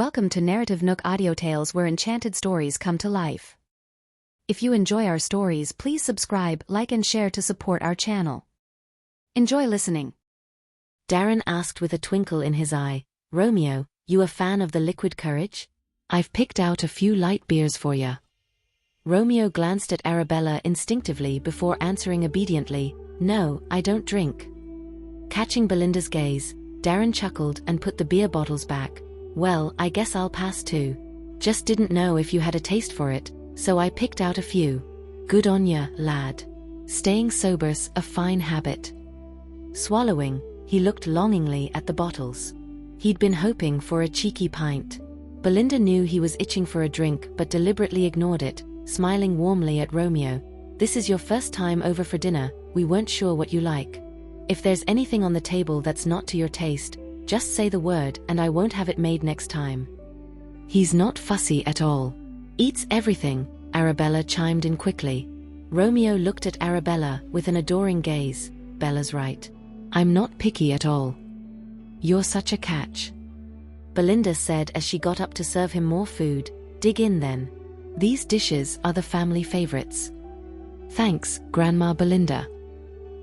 Welcome to NarrativeNook where enchanted stories come to life. If you enjoy our stories, please subscribe, like and share to support our channel. Enjoy listening. Darren asked with a twinkle in his eye, "Romeo, you a fan of the liquid courage? I've picked out a few light beers for ya." Romeo glanced at Arabella instinctively before answering obediently, "No, I don't drink." Catching Belinda's gaze, Darren chuckled and put the beer bottles back. "Well, I guess I'll pass too. Just didn't know if you had a taste for it, so I picked out a few." "Good on ya, lad. Staying sober's a fine habit." Swallowing, he looked longingly at the bottles. He'd been hoping for a cheeky pint. Belinda knew he was itching for a drink but deliberately ignored it, smiling warmly at Romeo. "This is your first time over for dinner, we weren't sure what you like. If there's anything on the table that's not to your taste, just say the word and I won't have it made next time." "He's not fussy at all. Eats everything," Arabella chimed in quickly. Romeo looked at Arabella with an adoring gaze. "Bella's right. I'm not picky at all." "You're such a catch," Belinda said as she got up to serve him more food. "Dig in then. These dishes are the family favorites." "Thanks, Grandma Belinda."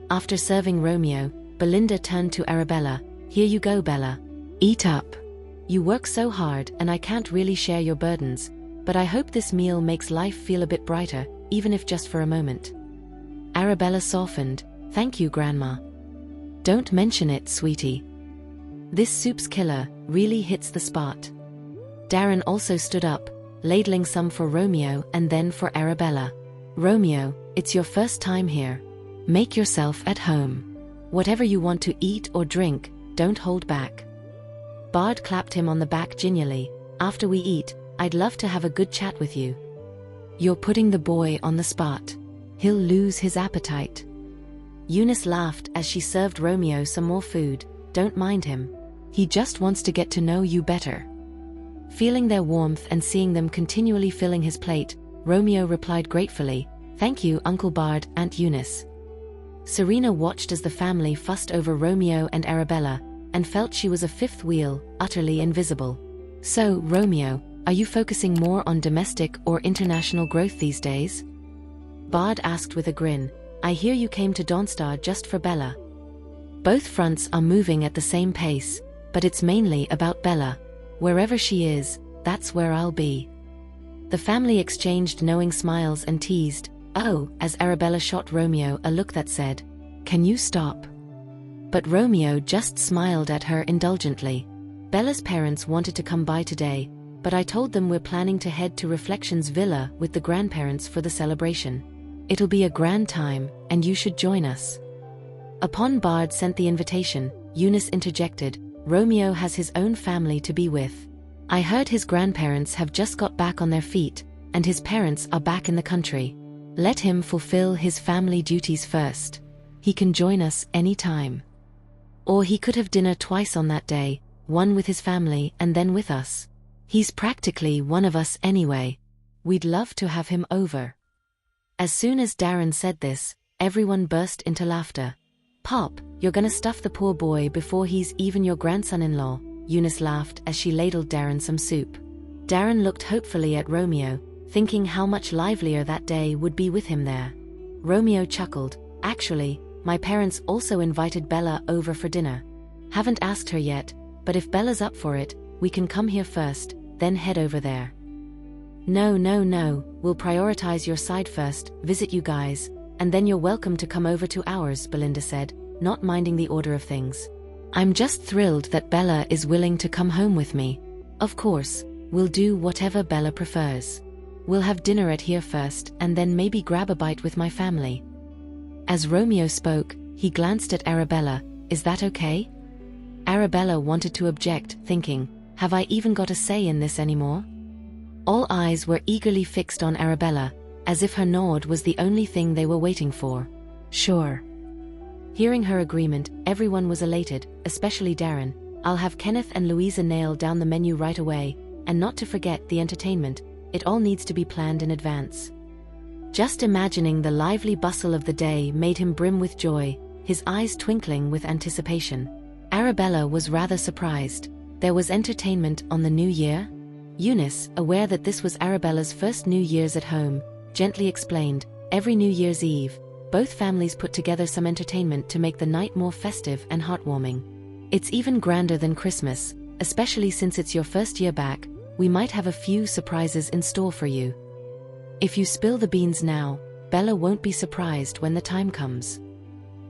After serving Romeo, Belinda turned to Arabella. "Here you go, Bella. Eat up. You work so hard and I can't really share your burdens, but I hope this meal makes life feel a bit brighter, even if just for a moment." Arabella softened. "Thank you, Grandma." "Don't mention it, sweetie. This soup's killer, really hits the spot." Darren also stood up, ladling some for Romeo and then for Arabella. "Romeo, it's your first time here. Make yourself at home. Whatever you want to eat or drink, don't hold back." Bard clapped him on the back gingerly. "After we eat, I'd love to have a good chat with you." "You're putting the boy on the spot. He'll lose his appetite." Eunice laughed as she served Romeo some more food. "Don't mind him. He just wants to get to know you better." Feeling their warmth and seeing them continually filling his plate, Romeo replied gratefully, "Thank you, Uncle Bard, Aunt Eunice." Serena watched as the family fussed over Romeo and Arabella, and felt she was a fifth wheel, utterly invisible. "So, Romeo, are you focusing more on domestic or international growth these days?" Bard asked with a grin. "I hear you came to Dawnstar just for Bella." "Both fronts are moving at the same pace, but it's mainly about Bella. Wherever she is, that's where I'll be." The family exchanged knowing smiles and teased, "Oh," as Arabella shot Romeo a look that said, "Can you stop?" But Romeo just smiled at her indulgently. "Bella's parents wanted to come by today, but I told them we're planning to head to Reflections Villa with the grandparents for the celebration. It'll be a grand time, and you should join us." Upon Bard sent the invitation, Eunice interjected, "Romeo has his own family to be with. I heard his grandparents have just got back on their feet, and his parents are back in the country. Let him fulfill his family duties first. He can join us any time. Or he could have dinner twice on that day, one with his family and then with us. He's practically one of us anyway. We'd love to have him over." As soon as Darren said this, everyone burst into laughter. "Pop, you're gonna stuff the poor boy before he's even your grandson-in-law," Eunice laughed as she ladled Darren some soup. Darren looked hopefully at Romeo, thinking how much livelier that day would be with him there. Romeo chuckled. "Actually, my parents also invited Bella over for dinner. Haven't asked her yet, but if Bella's up for it, we can come here first, then head over there." No, we'll prioritize your side first, visit you guys, and then you're welcome to come over to ours," Belinda said, not minding the order of things. "I'm just thrilled that Bella is willing to come home with me. Of course, we'll do whatever Bella prefers. We'll have dinner at here first and then maybe grab a bite with my family." As Romeo spoke, he glanced at Arabella. "Is that okay?" Arabella wanted to object, thinking, "Have I even got a say in this anymore?" All eyes were eagerly fixed on Arabella, as if her nod was the only thing they were waiting for. "Sure." Hearing her agreement, everyone was elated, especially Darren. "I'll have Kenneth and Louisa nail down the menu right away, and not to forget the entertainment. It all needs to be planned in advance." Just imagining the lively bustle of the day made him brim with joy, his eyes twinkling with anticipation. Arabella was rather surprised. There was entertainment on the new year? Eunice, aware that this was Arabella's first New Year's at home, gently explained, every New Year's Eve, both families put together some entertainment to make the night more festive and heartwarming. It's even grander than Christmas, especially since it's your first year back. We might have a few surprises in store for you. If you spill the beans now, Bella won't be surprised when the time comes.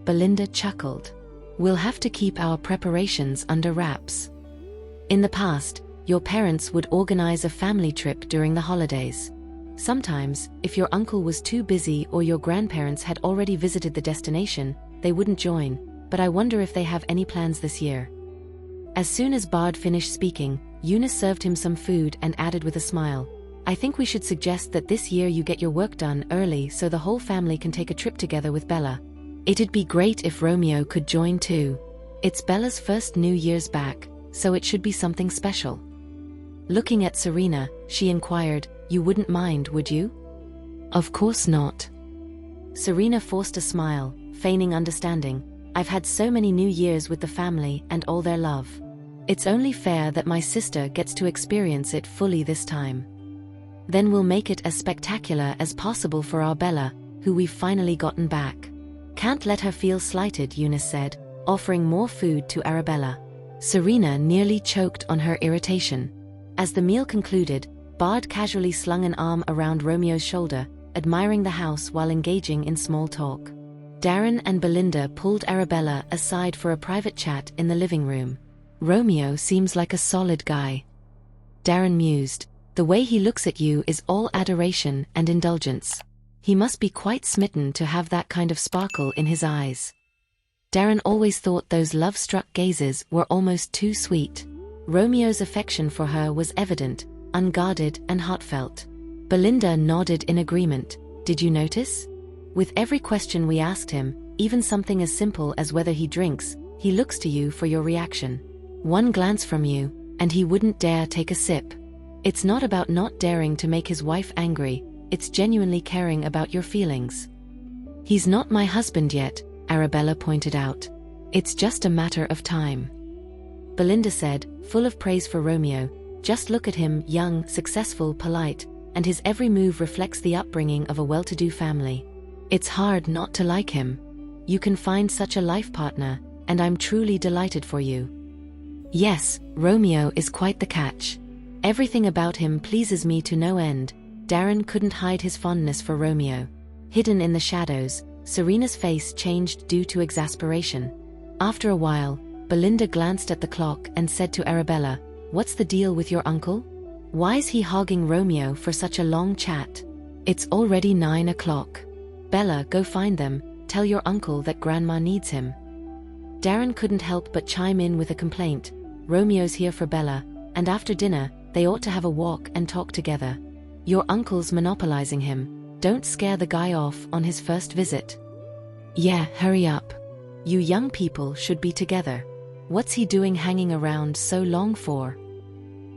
Belinda chuckled. We'll have to keep our preparations under wraps. In the past, your parents would organize a family trip during the holidays. Sometimes, if your uncle was too busy or your grandparents had already visited the destination, they wouldn't join, but I wonder if they have any plans this year. As soon as Bard finished speaking, Eunice served him some food and added with a smile, I think we should suggest that this year you get your work done early so the whole family can take a trip together with Bella. It'd be great if Romeo could join too. It's Bella's first New Year's back, so it should be something special. Looking at Serena, she inquired, you wouldn't mind, would you? Of course not. Serena forced a smile, feigning understanding. I've had so many New Years with the family and all their love. It's only fair that my sister gets to experience it fully this time. Then we'll make it as spectacular as possible for our Bella, who we've finally gotten back. Can't let her feel slighted, Eunice said, offering more food to Arabella. Serena nearly choked on her irritation. As the meal concluded, Bard casually slung an arm around Romeo's shoulder, admiring the house while engaging in small talk. Darren and Belinda pulled Arabella aside for a private chat in the living room. Romeo seems like a solid guy. Darren mused, the way he looks at you is all adoration and indulgence. He must be quite smitten to have that kind of sparkle in his eyes. Darren always thought those love-struck gazes were almost too sweet. Romeo's affection for her was evident, unguarded and heartfelt. Belinda nodded in agreement. Did you notice? With every question we asked him, even something as simple as whether he drinks, he looks to you for your reaction. One glance from you, and he wouldn't dare take a sip. It's not about not daring to make his wife angry, it's genuinely caring about your feelings. He's not my husband yet, Arabella pointed out. It's just a matter of time. Belinda said, full of praise for Romeo, just look at him, young, successful, polite, and his every move reflects the upbringing of a well-to-do family. It's hard not to like him. You can find such a life partner, and I'm truly delighted for you. Yes, Romeo is quite the catch. Everything about him pleases me to no end. Darren couldn't hide his fondness for Romeo. Hidden in the shadows, Serena's face changed due to exasperation. After a while, Belinda glanced at the clock and said to Arabella, what's the deal with your uncle? Why's he hogging Romeo for such a long chat? It's already 9 o'clock. Bella, go find them, tell your uncle that Grandma needs him. Darren couldn't help but chime in with a complaint. Romeo's here for Bella, and after dinner, they ought to have a walk and talk together. Your uncle's monopolizing him. Don't scare the guy off on his first visit. Yeah, hurry up. You young people should be together. What's he doing hanging around so long for?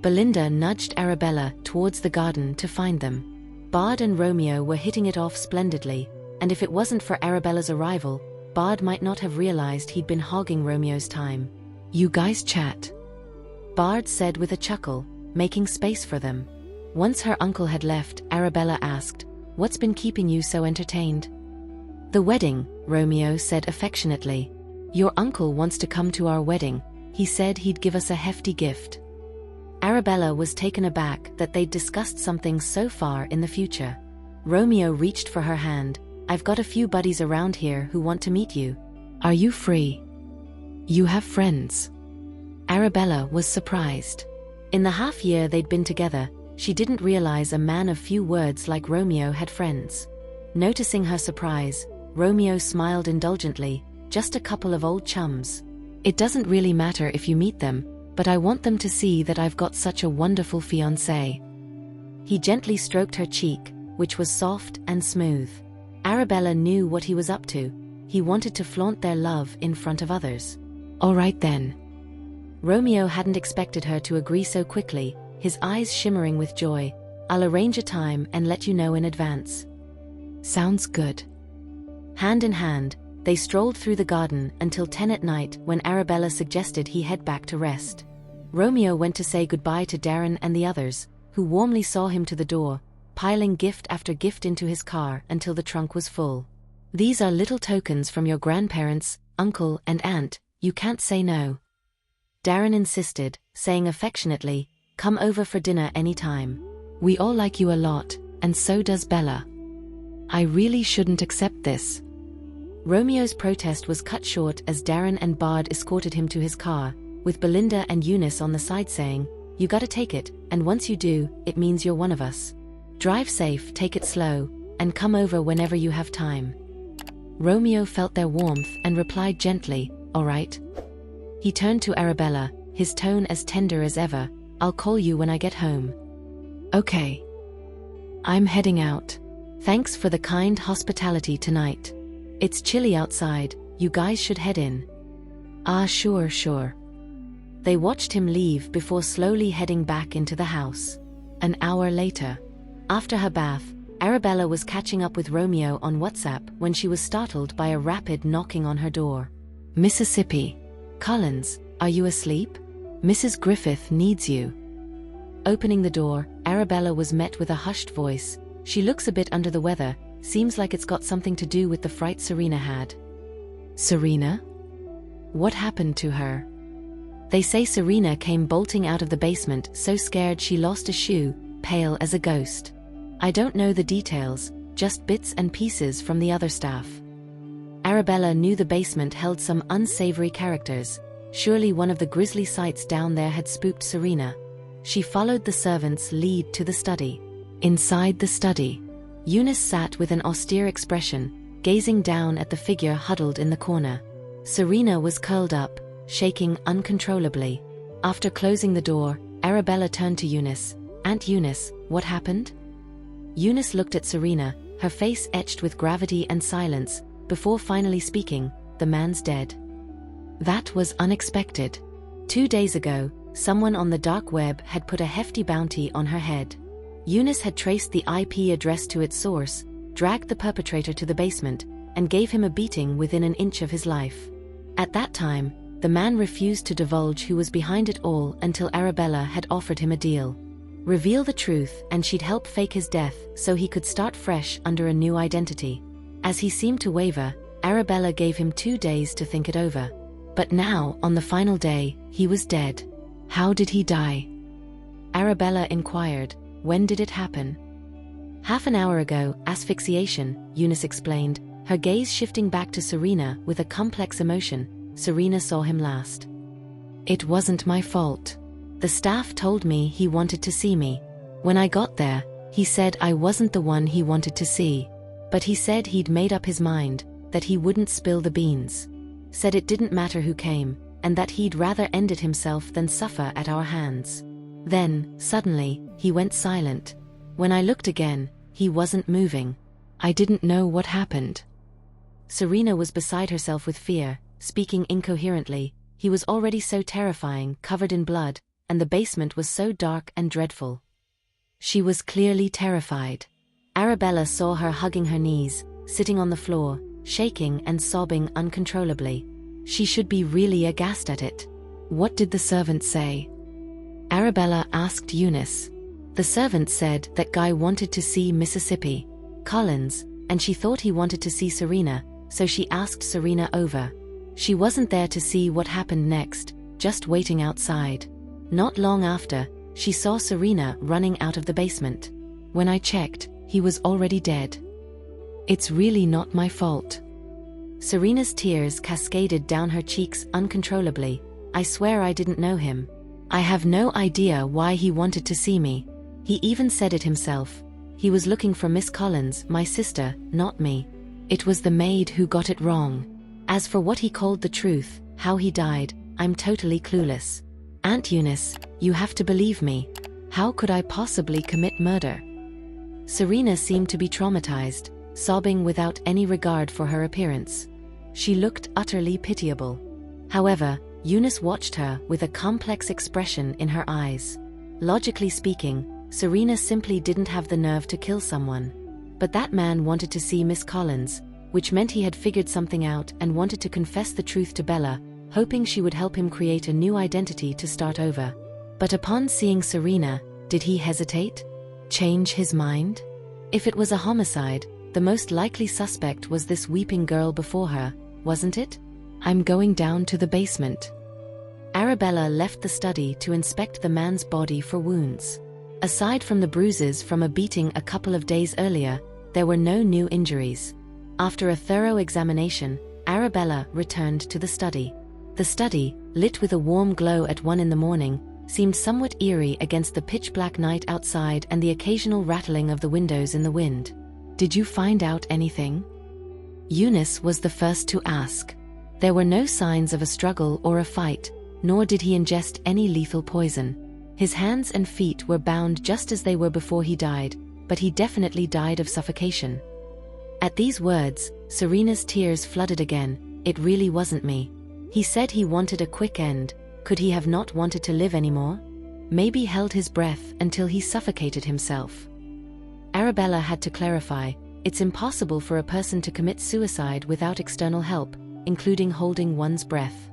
Belinda nudged Arabella towards the garden to find them. Bard and Romeo were hitting it off splendidly, and if it wasn't for Arabella's arrival, Bard might not have realized he'd been hogging Romeo's time. You guys chat, Bard said with a chuckle, making space for them. Once her uncle had left, Arabella asked, what's been keeping you so entertained? The wedding, Romeo said affectionately. Your uncle wants to come to our wedding. He said he'd give us a hefty gift. Arabella was taken aback that they'd discussed something so far in the future. Romeo reached for her hand. I've got a few buddies around here who want to meet you. Are you free? You have friends? Arabella was surprised. In the half year they'd been together, she didn't realize a man of few words like Romeo had friends. Noticing her surprise, Romeo smiled indulgently, just a couple of old chums. It doesn't really matter if you meet them, but I want them to see that I've got such a wonderful fiancé. He gently stroked her cheek, which was soft and smooth. Arabella knew what he was up to. He wanted to flaunt their love in front of others. All right then. Romeo hadn't expected her to agree so quickly, his eyes shimmering with joy. I'll arrange a time and let you know in advance. Sounds good. Hand in hand, they strolled through the garden until 10 at night when Arabella suggested he head back to rest. Romeo went to say goodbye to Darren and the others, who warmly saw him to the door, piling gift after gift into his car until the trunk was full. "These are little tokens from your grandparents, uncle and aunt, you can't say no." Darren insisted, saying affectionately, "Come over for dinner anytime. We all like you a lot, and so does Bella. I really shouldn't accept this." Romeo's protest was cut short as Darren and Bard escorted him to his car, with Belinda and Eunice on the side saying, "You gotta take it, and once you do, it means you're one of us. Drive safe, take it slow, and come over whenever you have time." Romeo felt their warmth and replied gently, "All right." He turned to Arabella, his tone as tender as ever, "I'll call you when I get home." "Okay. I'm heading out. Thanks for the kind hospitality tonight. It's chilly outside, you guys should head in." "Ah, sure." They watched him leave before slowly heading back into the house. An hour later, after her bath, Arabella was catching up with Romeo on WhatsApp when she was startled by a rapid knocking on her door. "Mississippi. Collins, are you asleep? Mrs. Griffith needs you." Opening the door, Arabella was met with a hushed voice. "She looks a bit under the weather, seems like it's got something to do with the fright Serena had." "Serena? What happened to her?" "They say Serena came bolting out of the basement so scared she lost a shoe, pale as a ghost. I don't know the details, just bits and pieces from the other staff." Arabella knew the basement held some unsavory characters. Surely one of the grisly sights down there had spooked Serena. She followed the servant's lead to the study. Inside the study, Eunice sat with an austere expression, gazing down at the figure huddled in the corner. Serena was curled up, shaking uncontrollably. After closing the door, Arabella turned to Eunice. "Aunt Eunice, what happened?" Eunice looked at Serena, her face etched with gravity and silence, before finally speaking, "The man's dead." That was unexpected. 2 days ago, someone on the dark web had put a hefty bounty on her head. Eunice had traced the IP address to its source, dragged the perpetrator to the basement, and gave him a beating within an inch of his life. At that time, the man refused to divulge who was behind it all until Arabella had offered him a deal. Reveal the truth and she'd help fake his death so he could start fresh under a new identity. As he seemed to waver, Arabella gave him 2 days to think it over. But now, on the final day, he was dead. "How did he die?" Arabella inquired. "When did it happen?" "Half an hour ago, asphyxiation," Eunice explained, her gaze shifting back to Serena with a complex emotion. "Serena saw him last. It wasn't my fault. The staff told me he wanted to see me. When I got there, he said I wasn't the one he wanted to see. But he said he'd made up his mind, that he wouldn't spill the beans. Said it didn't matter who came, and that he'd rather end it himself than suffer at our hands. Then, suddenly, he went silent. When I looked again, he wasn't moving. I didn't know what happened." Serena was beside herself with fear, speaking incoherently. He was already so terrifying, covered in blood, and the basement was so dark and dreadful. She was clearly terrified. Arabella saw her hugging her knees, sitting on the floor, shaking and sobbing uncontrollably. She should be really aghast at it. "What did the servant say?" Arabella asked Eunice. "The servant said that guy wanted to see Mississippi. Collins, and she thought he wanted to see Serena, so she asked Serena over. She wasn't there to see what happened next, just waiting outside. Not long after, she saw Serena running out of the basement. When I checked, he was already dead. It's really not my fault." Serena's tears cascaded down her cheeks uncontrollably. "I swear I didn't know him. I have no idea why he wanted to see me. He even said it himself. He was looking for Miss Collins, my sister, not me. It was the maid who got it wrong. As for what he called the truth, how he died, I'm totally clueless. Aunt Eunice, you have to believe me. How could I possibly commit murder?" Serena seemed to be traumatized, sobbing without any regard for her appearance. She looked utterly pitiable. However, Eunice watched her with a complex expression in her eyes. Logically speaking, Serena simply didn't have the nerve to kill someone. But that man wanted to see Miss Collins, which meant he had figured something out and wanted to confess the truth to Bella, hoping she would help him create a new identity to start over. But upon seeing Serena, did he hesitate? Change his mind? If it was a homicide, the most likely suspect was this weeping girl before her, wasn't it? I'm going down to the basement. Arabella left the study to inspect the man's body for wounds. Aside from the bruises from a beating a couple of days earlier, there were no new injuries. After a thorough examination, Arabella returned to the study. The study, lit with a warm glow at 1 a.m, seemed somewhat eerie against the pitch-black night outside and the occasional rattling of the windows in the wind. Did you find out anything? Eunice was the first to ask. There were no signs of a struggle or a fight, nor did he ingest any lethal poison. His hands and feet were bound just as they were before he died, but he definitely died of suffocation. At these words, Serena's tears flooded again. It really wasn't me. He said he wanted a quick end. Could he have not wanted to live anymore? Maybe held his breath until he suffocated himself. Arabella had to clarify, it's impossible for a person to commit suicide without external help, including holding one's breath.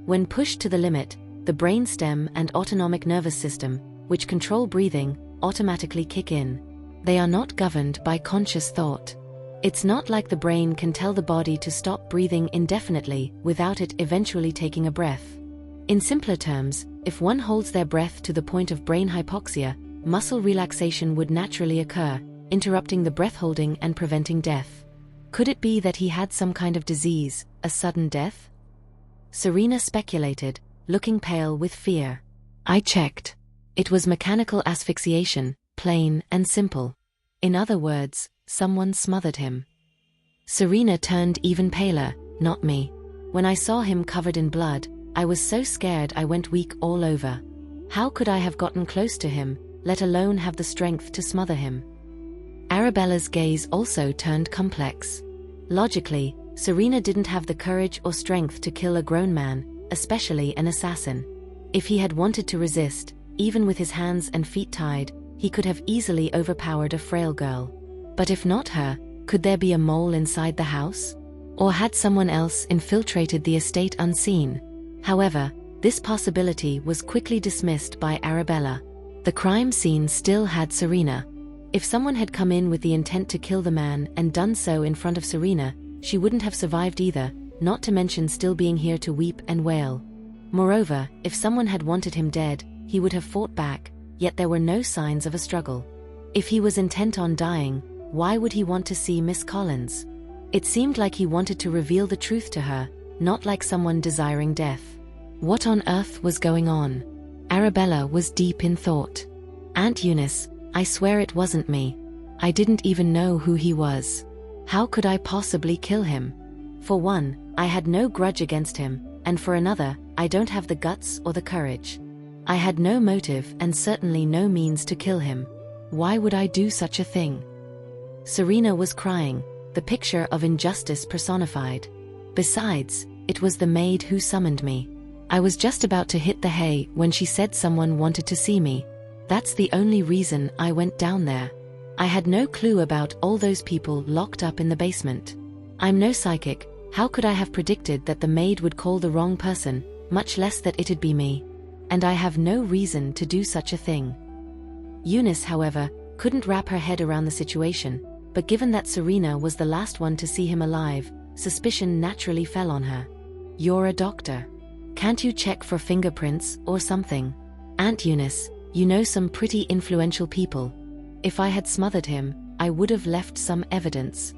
When pushed to the limit, the brainstem and autonomic nervous system, which control breathing, automatically kick in. They are not governed by conscious thought. It's not like the brain can tell the body to stop breathing indefinitely without it eventually taking a breath. In simpler terms, if one holds their breath to the point of brain hypoxia, muscle relaxation would naturally occur, interrupting the breath-holding and preventing death. Could it be that he had some kind of disease, a sudden death? Serena speculated, looking pale with fear. I checked. It was mechanical asphyxiation, plain and simple. In other words, someone smothered him. Serena turned even paler, not me. When I saw him covered in blood, I was so scared I went weak all over. How could I have gotten close to him, let alone have the strength to smother him? Arabella's gaze also turned complex. Logically, Serena didn't have the courage or strength to kill a grown man, especially an assassin. If he had wanted to resist, even with his hands and feet tied, he could have easily overpowered a frail girl. But if not her, could there be a mole inside the house? Or had someone else infiltrated the estate unseen? However, this possibility was quickly dismissed by Arabella. The crime scene still had Serena. If someone had come in with the intent to kill the man and done so in front of Serena, she wouldn't have survived either, not to mention still being here to weep and wail. Moreover, if someone had wanted him dead, he would have fought back, yet there were no signs of a struggle. If he was intent on dying, why would he want to see Miss Collins? It seemed like he wanted to reveal the truth to her, not like someone desiring death. What on earth was going on? Arabella was deep in thought. Aunt Eunice, I swear it wasn't me. I didn't even know who he was. How could I possibly kill him? For one, I had no grudge against him, and for another, I don't have the guts or the courage. I had no motive and certainly no means to kill him. Why would I do such a thing? Serena was crying, the picture of injustice personified. Besides, it was the maid who summoned me. I was just about to hit the hay when she said someone wanted to see me. That's the only reason I went down there. I had no clue about all those people locked up in the basement. I'm no psychic. How could I have predicted that the maid would call the wrong person, much less that it'd be me? And I have no reason to do such a thing. Eunice, however, couldn't wrap her head around the situation, but given that Serena was the last one to see him alive, suspicion naturally fell on her. You're a doctor. Can't you check for fingerprints or something? Aunt Eunice, you know some pretty influential people. If I had smothered him, I would have left some evidence.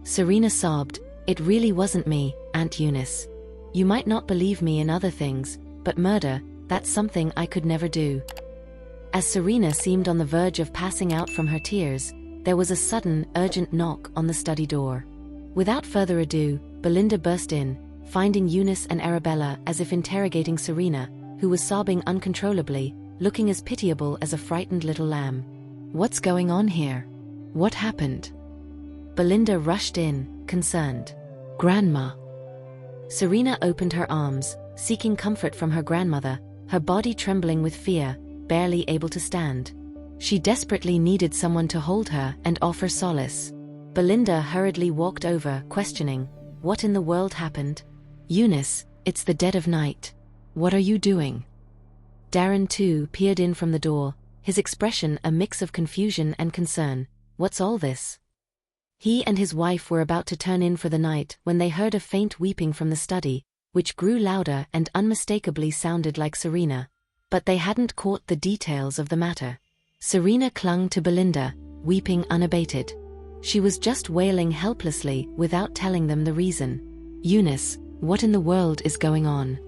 Serena sobbed, It really wasn't me, Aunt Eunice. You might not believe me in other things, but murder, that's something I could never do. As Serena seemed on the verge of passing out from her tears, there was a sudden, urgent knock on the study door. Without further ado, Belinda burst in, finding Eunice and Arabella as if interrogating Serena, who was sobbing uncontrollably, looking as pitiable as a frightened little lamb. What's going on here? What happened? Belinda rushed in, concerned. Grandma. Serena opened her arms, seeking comfort from her grandmother, her body trembling with fear, barely able to stand. She desperately needed someone to hold her and offer solace. Belinda hurriedly walked over, questioning, What in the world happened? Eunice, it's the dead of night. What are you doing? Darren too peered in from the door, his expression a mix of confusion and concern. What's all this? He and his wife were about to turn in for the night when they heard a faint weeping from the study, which grew louder and unmistakably sounded like Serena. But they hadn't caught the details of the matter. Serena clung to Belinda, weeping unabated. She was just wailing helplessly without telling them the reason. Eunice, what in the world is going on?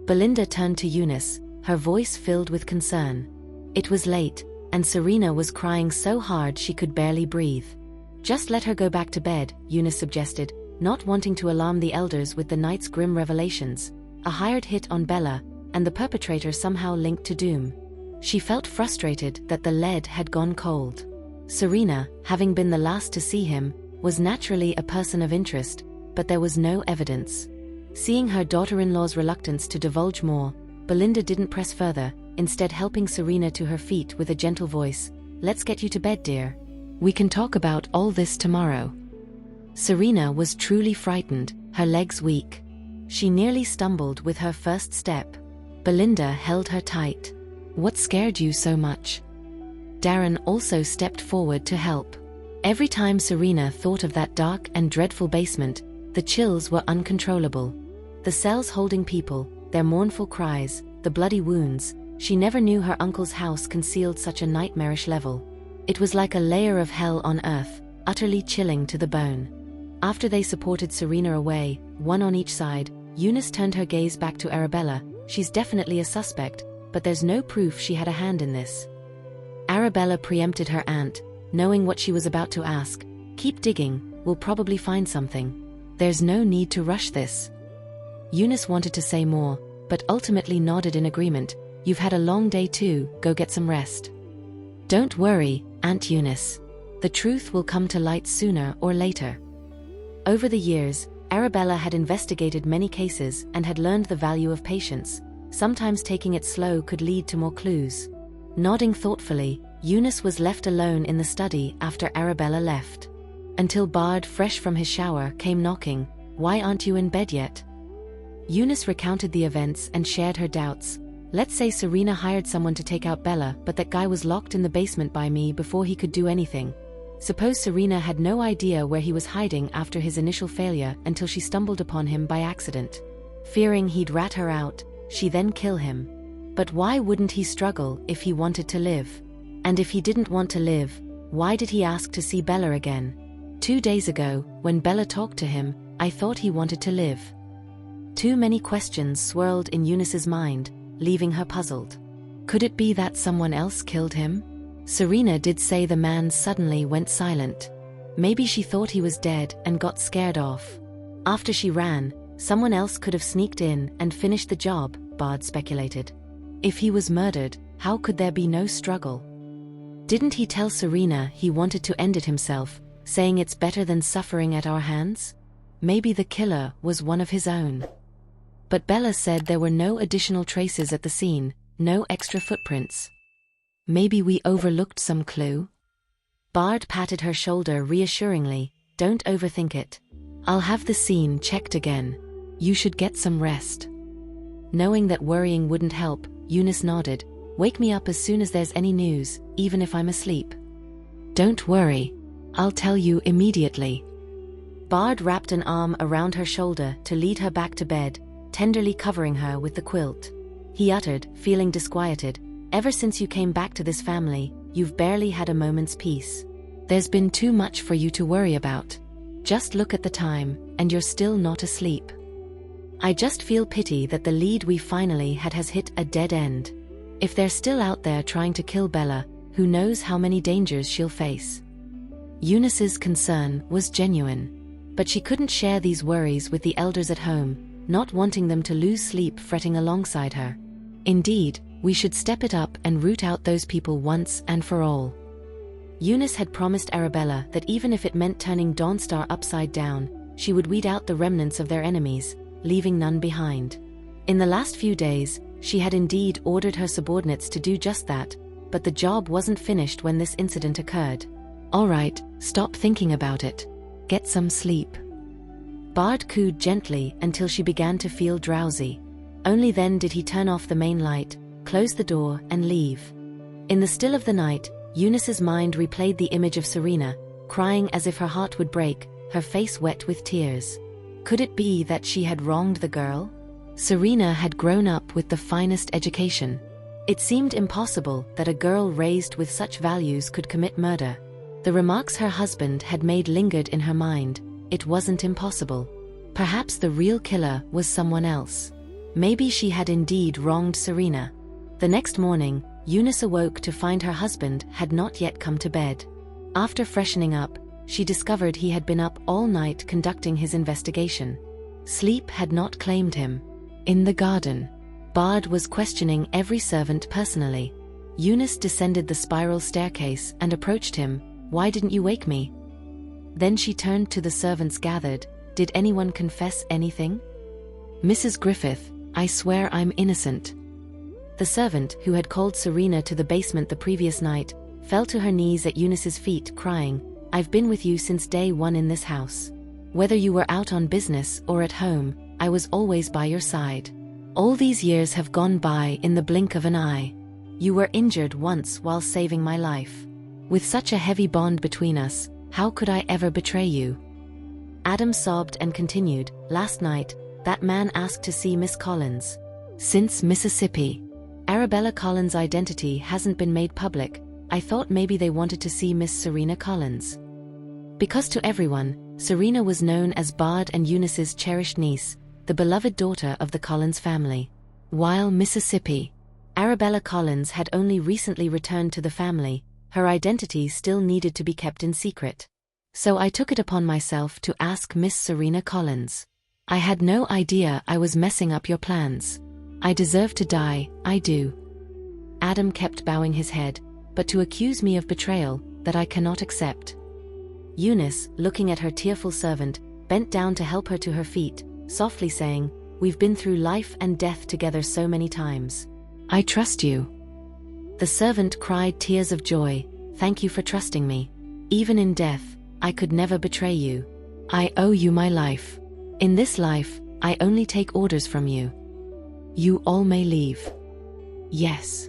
Belinda turned to Eunice, her voice filled with concern. It was late, and Serena was crying so hard she could barely breathe. Just let her go back to bed, Eunice suggested, not wanting to alarm the elders with the night's grim revelations. A hired hit on Bella, and the perpetrator somehow linked to doom. She felt frustrated that the lead had gone cold. Serena, having been the last to see him, was naturally a person of interest, but there was no evidence. Seeing her daughter-in-law's reluctance to divulge more, Belinda didn't press further, instead helping Serena to her feet with a gentle voice. Let's get you to bed, dear. We can talk about all this tomorrow. Serena was truly frightened, her legs weak. She nearly stumbled with her first step. Belinda held her tight. What scared you so much? Darren also stepped forward to help. Every time Serena thought of that dark and dreadful basement, the chills were uncontrollable. The cells holding people, their mournful cries, the bloody wounds, she never knew her uncle's house concealed such a nightmarish level. It was like a layer of hell on earth, utterly chilling to the bone. After they supported Serena away, one on each side, Eunice turned her gaze back to Arabella. She's definitely a suspect, but there's no proof she had a hand in this. Arabella preempted her aunt, knowing what she was about to ask. Keep digging, we'll probably find something. There's no need to rush this. Eunice wanted to say more, but ultimately nodded in agreement. You've had a long day too, go get some rest. Don't worry, Aunt Eunice. The truth will come to light sooner or later. Over the years, Arabella had investigated many cases and had learned the value of patience. Sometimes taking it slow could lead to more clues. Nodding thoughtfully, Eunice was left alone in the study after Arabella left. Until Bard, fresh from his shower, came knocking. Why aren't you in bed yet? Eunice recounted the events and shared her doubts. Let's say Serena hired someone to take out Bella, but that guy was locked in the basement by me before he could do anything. Suppose Serena had no idea where he was hiding after his initial failure until she stumbled upon him by accident. Fearing he'd rat her out, she then kill him. But why wouldn't he struggle if he wanted to live? And if he didn't want to live, why did he ask to see Bella again? 2 days ago, when Bella talked to him, I thought he wanted to live. Too many questions swirled in Eunice's mind, leaving her puzzled. Could it be that someone else killed him? Serena did say the man suddenly went silent. Maybe she thought he was dead and got scared off. After she ran, someone else could have sneaked in and finished the job, Bard speculated. If he was murdered, how could there be no struggle? Didn't he tell Serena he wanted to end it himself, saying it's better than suffering at our hands? Maybe the killer was one of his own. But Bella said there were no additional traces at the scene, no extra footprints. Maybe we overlooked some clue? Bard patted her shoulder reassuringly. Don't overthink it. I'll have the scene checked again. You should get some rest. Knowing that worrying wouldn't help, Eunice nodded. Wake me up as soon as there's any news, even if I'm asleep. Don't worry. I'll tell you immediately. Bard wrapped an arm around her shoulder to lead her back to bed, tenderly covering her with the quilt. He uttered, feeling disquieted, ever since you came back to this family, you've barely had a moment's peace. There's been too much for you to worry about. Just look at the time, and you're still not asleep. I just feel pity that the lead we finally had has hit a dead end. If they're still out there trying to kill Bella, who knows how many dangers she'll face. Eunice's concern was genuine. But she couldn't share these worries with the elders at home, not wanting them to lose sleep fretting alongside her. Indeed, we should step it up and root out those people once and for all. Eunice had promised Arabella that even if it meant turning Dawnstar upside down, she would weed out the remnants of their enemies, leaving none behind. In the last few days, she had indeed ordered her subordinates to do just that, but the job wasn't finished when this incident occurred. All right, stop thinking about it. Get some sleep. Bard cooed gently until she began to feel drowsy. Only then did he turn off the main light, close the door, and leave. In the still of the night, Eunice's mind replayed the image of Serena, crying as if her heart would break, her face wet with tears. Could it be that she had wronged the girl? Serena had grown up with the finest education. It seemed impossible that a girl raised with such values could commit murder. The remarks her husband had made lingered in her mind. It wasn't impossible. Perhaps the real killer was someone else. Maybe she had indeed wronged Serena. The next morning, Eunice awoke to find her husband had not yet come to bed. After freshening up, she discovered he had been up all night conducting his investigation. Sleep had not claimed him. In the garden, Bard was questioning every servant personally. Eunice descended the spiral staircase and approached him. "Why didn't you wake me?" Then she turned to the servants gathered. "Did anyone confess anything?" "Mrs. Griffith, I swear I'm innocent." The servant, who had called Serena to the basement the previous night, fell to her knees at Eunice's feet, crying, "I've been with you since day one in this house. Whether you were out on business or at home, I was always by your side. All these years have gone by in the blink of an eye. You were injured once while saving my life. With such a heavy bond between us, how could I ever betray you?" Adam sobbed and continued, "Last night, that man asked to see Miss Collins. Since Mississippi. Arabella Collins' identity hasn't been made public. I thought maybe they wanted to see Miss Serena Collins." Because to everyone, Serena was known as Bard and Eunice's cherished niece, the beloved daughter of the Collins family. While Mississippi, Arabella Collins had only recently returned to the family, her identity still needed to be kept in secret. So I took it upon myself to ask Miss Serena Collins. I had no idea I was messing up your plans. I deserve to die, I do. Adam kept bowing his head, but to accuse me of betrayal, that I cannot accept. Eunice, looking at her tearful servant, bent down to help her to her feet, softly saying, "We've been through life and death together so many times. I trust you." The servant cried tears of joy, "Thank you for trusting me. Even in death, I could never betray you. I owe you my life. In this life, I only take orders from you. You all may leave." "Yes."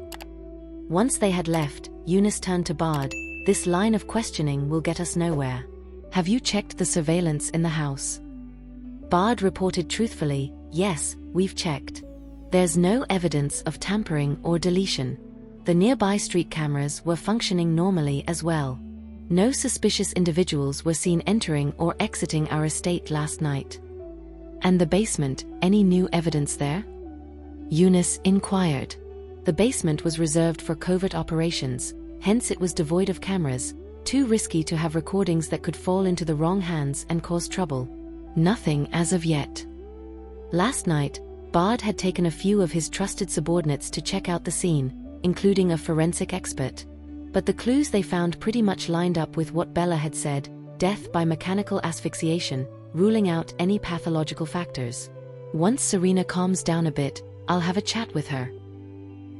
Once they had left, Eunice turned to Bard. "This line of questioning will get us nowhere. Have you checked the surveillance in the house?" Bard reported truthfully, "Yes, we've checked. There's no evidence of tampering or deletion. The nearby street cameras were functioning normally as well. No suspicious individuals were seen entering or exiting our estate last night." "And the basement, any new evidence there?" Eunice inquired. The basement was reserved for covert operations, hence it was devoid of cameras, too risky to have recordings that could fall into the wrong hands and cause trouble. Nothing as of yet. Last night, Bard had taken a few of his trusted subordinates to check out the scene, including a forensic expert. But the clues they found pretty much lined up with what Bella had said, death by mechanical asphyxiation, ruling out any pathological factors. "Once Serena calms down a bit, I'll have a chat with her."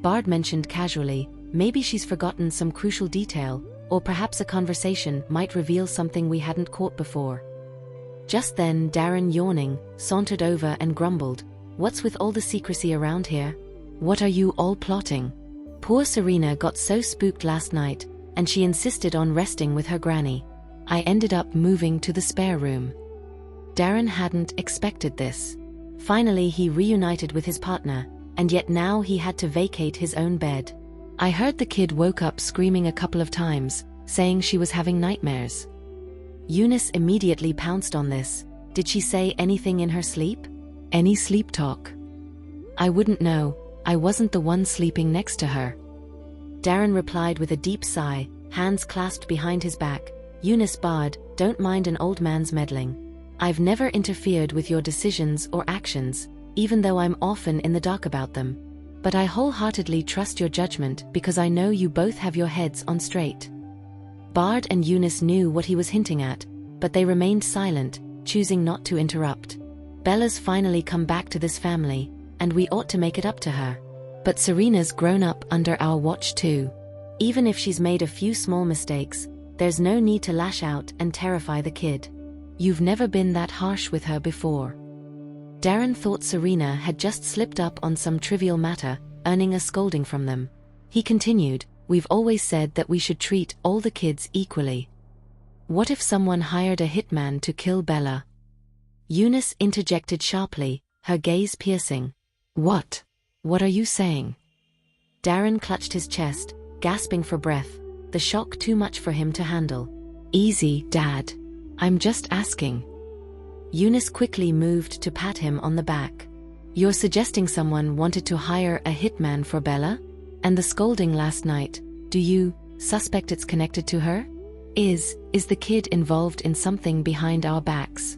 Bard mentioned casually, "Maybe she's forgotten some crucial detail, or perhaps a conversation might reveal something we hadn't caught before." Just then Darren, yawning, sauntered over and grumbled, "What's with all the secrecy around here? What are you all plotting? Poor Serena got so spooked last night, and she insisted on resting with her granny. I ended up moving to the spare room." Darren hadn't expected this. Finally he reunited with his partner, and yet now he had to vacate his own bed. "I heard the kid woke up screaming a couple of times, saying she was having nightmares." Eunice immediately pounced on this. "Did she say anything in her sleep? Any sleep talk?" "I wouldn't know, I wasn't the one sleeping next to her." Darren replied with a deep sigh, hands clasped behind his back. "Eunice, Bard, don't mind an old man's meddling. I've never interfered with your decisions or actions, even though I'm often in the dark about them. But I wholeheartedly trust your judgment because I know you both have your heads on straight." Bard and Eunice knew what he was hinting at, but they remained silent, choosing not to interrupt. "Bella's finally come back to this family, and we ought to make it up to her. But Serena's grown up under our watch too. Even if she's made a few small mistakes, there's no need to lash out and terrify the kid. You've never been that harsh with her before. Darren thought Serena had just slipped up on some trivial matter, earning a scolding from them. He continued, we've always said that we should treat all the kids equally. What if someone hired a hitman to kill Bella? Eunice interjected sharply, her gaze piercing. What? What are you saying? Darren clutched his chest, gasping for breath, the shock too much for him to handle. Easy, Dad. I'm just asking. Eunice quickly moved to pat him on the back. You're suggesting someone wanted to hire a hitman for Bella? And the scolding last night, do you suspect it's connected to her? Is the kid involved in something behind our backs?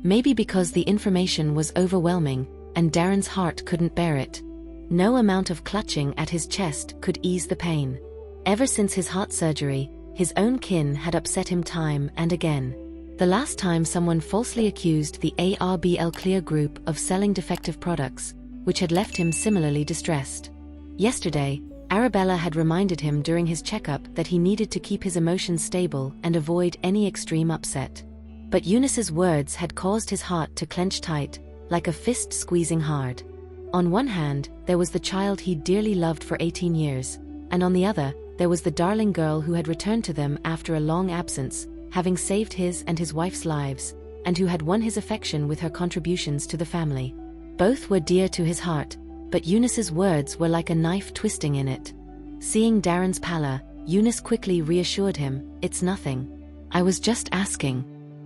Maybe because the information was overwhelming, and Darren's heart couldn't bear it. No amount of clutching at his chest could ease the pain. Ever since his heart surgery, his own kin had upset him time and again. The last time someone falsely accused the ARBL Clear Group of selling defective products, which had left him similarly distressed. Yesterday, Arabella had reminded him during his checkup that he needed to keep his emotions stable and avoid any extreme upset. But Eunice's words had caused his heart to clench tight, like a fist squeezing hard. On one hand, there was the child he dearly loved for 18 years, and on the other, there was the darling girl who had returned to them after a long absence, having saved his and his wife's lives, and who had won his affection with her contributions to the family. Both were dear to his heart, but Eunice's words were like a knife twisting in it. Seeing Darren's pallor, Eunice quickly reassured him, it's nothing. I was just asking.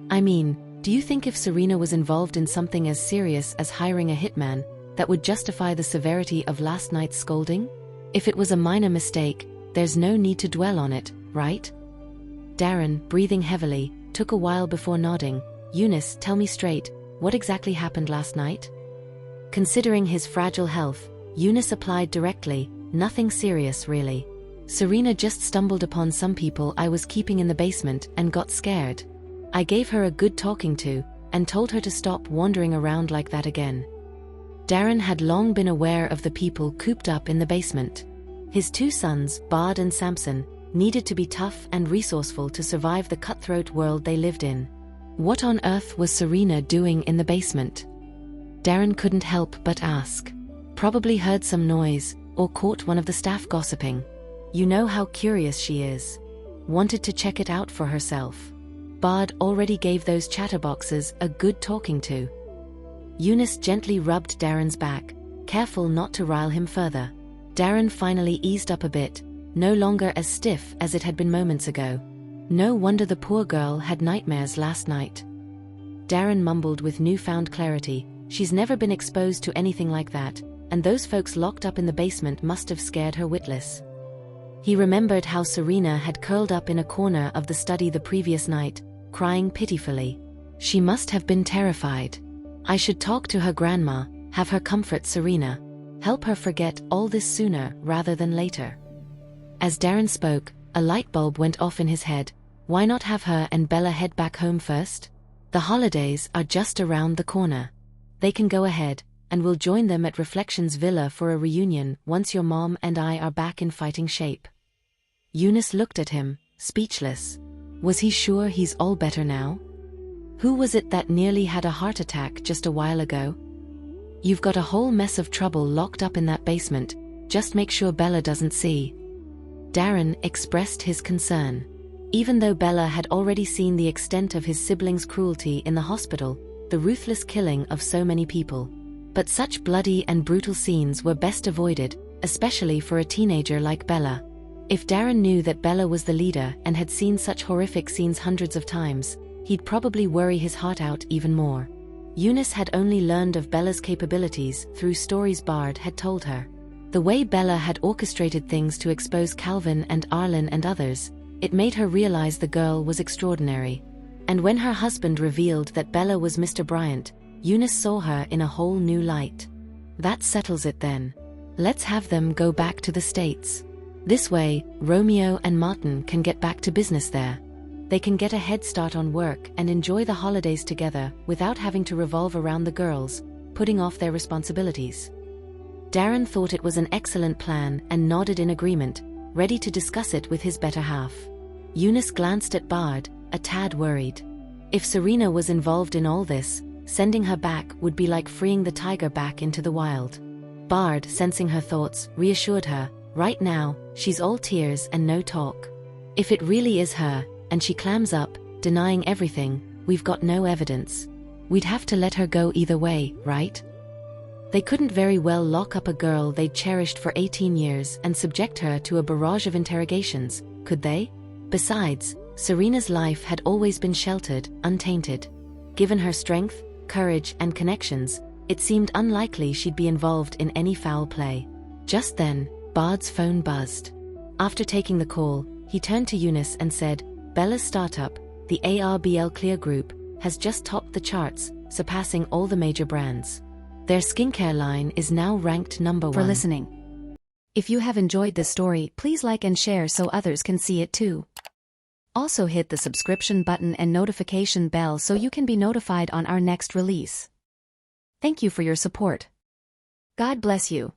I mean, do you think if Serena was involved in something as serious as hiring a hitman, that would justify the severity of last night's scolding? If it was a minor mistake, there's no need to dwell on it, right? Darren, breathing heavily, took a while before nodding. Eunice, tell me straight, what exactly happened last night? Considering his fragile health, Eunice applied directly, nothing serious really. Serena just stumbled upon some people I was keeping in the basement and got scared. I gave her a good talking to, and told her to stop wandering around like that again. Darren had long been aware of the people cooped up in the basement. His two sons, Bard and Samson, needed to be tough and resourceful to survive the cutthroat world they lived in. What on earth was Serena doing in the basement? Darren couldn't help but ask. Probably heard some noise, or caught one of the staff gossiping. You know how curious she is. Wanted to check it out for herself. Bard already gave those chatterboxes a good talking to. Eunice gently rubbed Darren's back, careful not to rile him further. Darren finally eased up a bit, no longer as stiff as it had been moments ago. No wonder the poor girl had nightmares last night. Darren mumbled with newfound clarity, she's never been exposed to anything like that, and those folks locked up in the basement must have scared her witless. He remembered how Serena had curled up in a corner of the study the previous night, crying pitifully. She must have been terrified. I should talk to her grandma, have her comfort Serena, help her forget all this sooner rather than later. As Darren spoke, a light bulb went off in his head. Why not have her and Bella head back home first? The holidays are just around the corner. They can go ahead, and we'll join them at Reflections Villa for a reunion once your mom and I are back in fighting shape. Eunice looked at him, speechless. Was he sure he's all better now? Who was it that nearly had a heart attack just a while ago? You've got a whole mess of trouble locked up in that basement, just make sure Bella doesn't see. Darren expressed his concern. Even though Bella had already seen the extent of his siblings' cruelty in the hospital, the ruthless killing of so many people. But such bloody and brutal scenes were best avoided, especially for a teenager like Bella. If Darren knew that Bella was the leader and had seen such horrific scenes hundreds of times, he'd probably worry his heart out even more. Eunice had only learned of Bella's capabilities through stories Bard had told her. The way Bella had orchestrated things to expose Calvin and Arlen and others, it made her realize the girl was extraordinary. And when her husband revealed that Bella was Mr. Bryant, Eunice saw her in a whole new light. That settles it then. Let's have them go back to the States. This way, Romeo and Martin can get back to business there. They can get a head start on work and enjoy the holidays together without having to revolve around the girls, putting off their responsibilities. Darren thought it was an excellent plan and nodded in agreement, ready to discuss it with his better half. Eunice glanced at Bard, a tad worried. If Serena was involved in all this, sending her back would be like freeing the tiger back into the wild. Bard, sensing her thoughts, reassured her, right now, she's all tears and no talk. If it really is her, and she clams up, denying everything, we've got no evidence. We'd have to let her go either way, right? They couldn't very well lock up a girl they'd cherished for 18 years and subject her to a barrage of interrogations, could they? Besides, Serena's life had always been sheltered, untainted. Given her strength, courage, and connections, it seemed unlikely she'd be involved in any foul play. Just then, Bard's phone buzzed. After taking the call, he turned to Eunice and said, "Bella's startup, the ARBL Clear Group, has just topped the charts, surpassing all the major brands. Their skincare line is now ranked number 1. For listening. If you have enjoyed this story, please like and share so others can see it too. Also hit the subscription button and notification bell so you can be notified on our next release. Thank you for your support. God bless you.